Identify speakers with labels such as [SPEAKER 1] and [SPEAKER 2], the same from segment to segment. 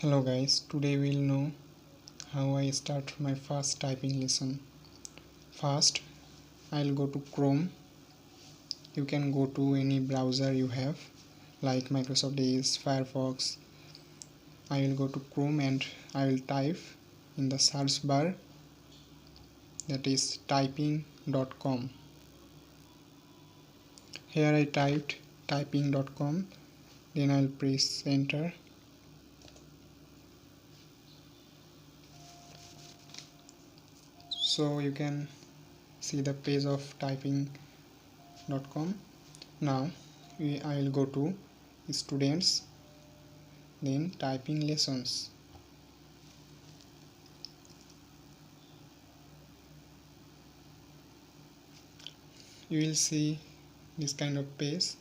[SPEAKER 1] Hello guys, today we'll know how I start my first typing lesson. First, I'll go to Chrome. You can go to any browser you have like Microsoft Edge, Firefox. I will go to Chrome and I will type in the search bar, that is typing.com. Here I typed typing.com, then I'll press enter. So you can see the page of typing.com. Now I will go to students, then typing lessons. You will see this kind of page.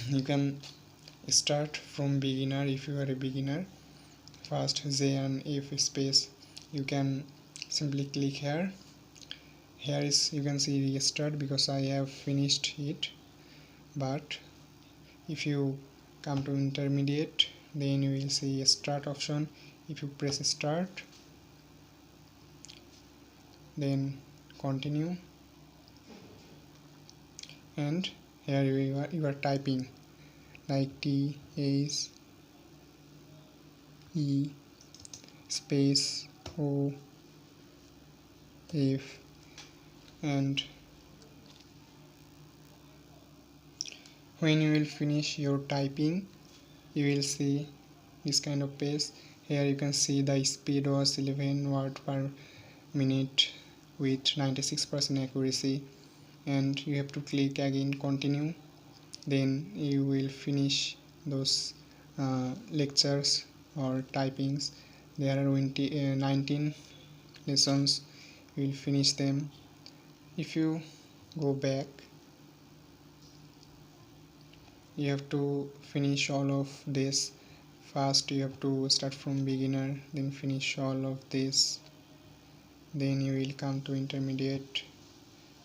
[SPEAKER 1] You can start from beginner if you are a beginner. First J and F space, you can simply click here. Here is, you can see restart because I have finished it. But if you come to intermediate, then you will see a start option. If you press start, then continue, and here you are typing like T H E space O F, and when you will finish your typing, you will see this kind of page. Here you can see the speed was 11 word per minute with 96% accuracy, and you have to click again continue. Then you will finish those lectures or typings. There are 19 lessons. You will finish them. If you go back, you have to finish all of this. First you have to start from beginner, then finish all of this, then you will come to intermediate,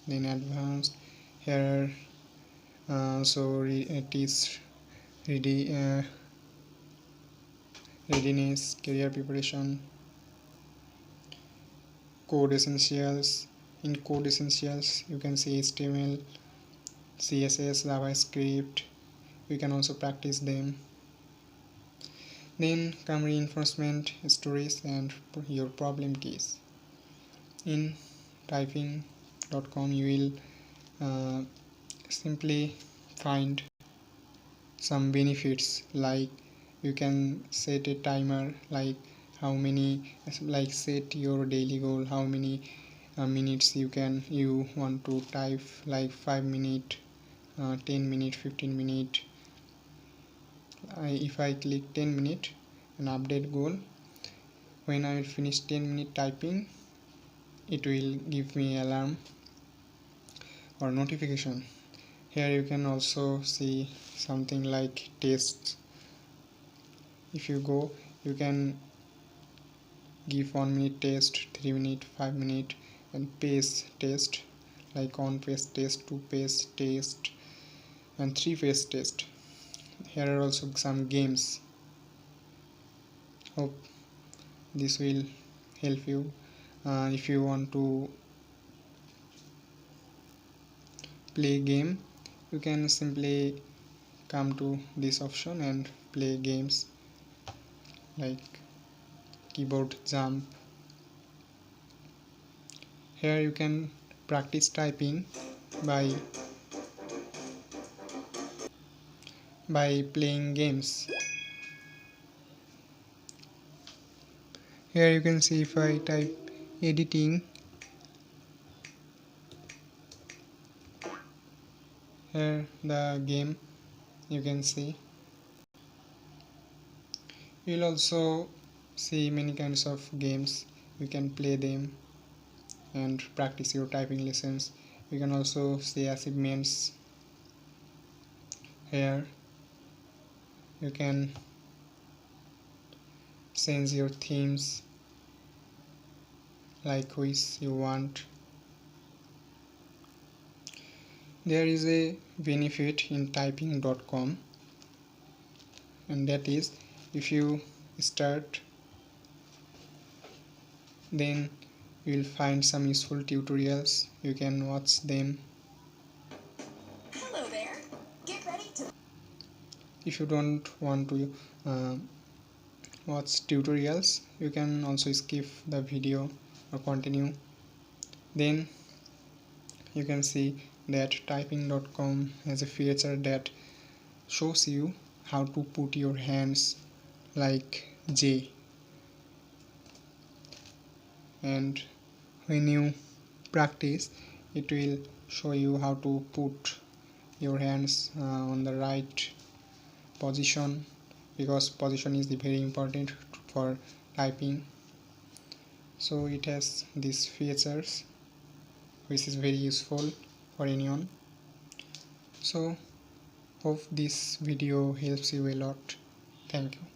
[SPEAKER 1] then advanced. Here it is readiness, career preparation, code essentials. In code essentials you can see HTML, CSS, JavaScript. You can also practice them. Then come reinforcement, stories, and your problem keys. In typing.com you will simply find some benefits, like you can set a timer, like how many, like set your daily goal, how many minutes you want to type, like 5 minutes, 10 minutes, 15 minutes. If I click 10 minutes and update goal, when I will finish 10 minute typing, it will give me alarm or notification. Here you can also see something like tests. If you go, you can give 1 minute test, 3 minute, 5 minute, and page test, like on page test, 2 page test, and 3 page test. Here are also some games. Hope this will help you. If you want to play game, you can simply come to this option and play games like keyboard jump. Here you can practice typing by playing games. Here you can see if I type editing, here the game you can see. You will also see many kinds of games. You can play them and practice your typing lessons. You can also see achievements. Here you can change your themes like which you want. There is a benefit in typing.com, and that is, if you start. Then you will find some useful tutorials, you can watch them.
[SPEAKER 2] Hello there. Get ready to.
[SPEAKER 1] If you don't want to watch tutorials, you can also skip the video or continue. Then you can see that typing.com has a feature that shows you how to put your hands like J, and when you practice it will show you how to put your hands on the right position, because position is very important for typing. So it has these features which is very useful for anyone. So hope this video helps you a lot. Thank you.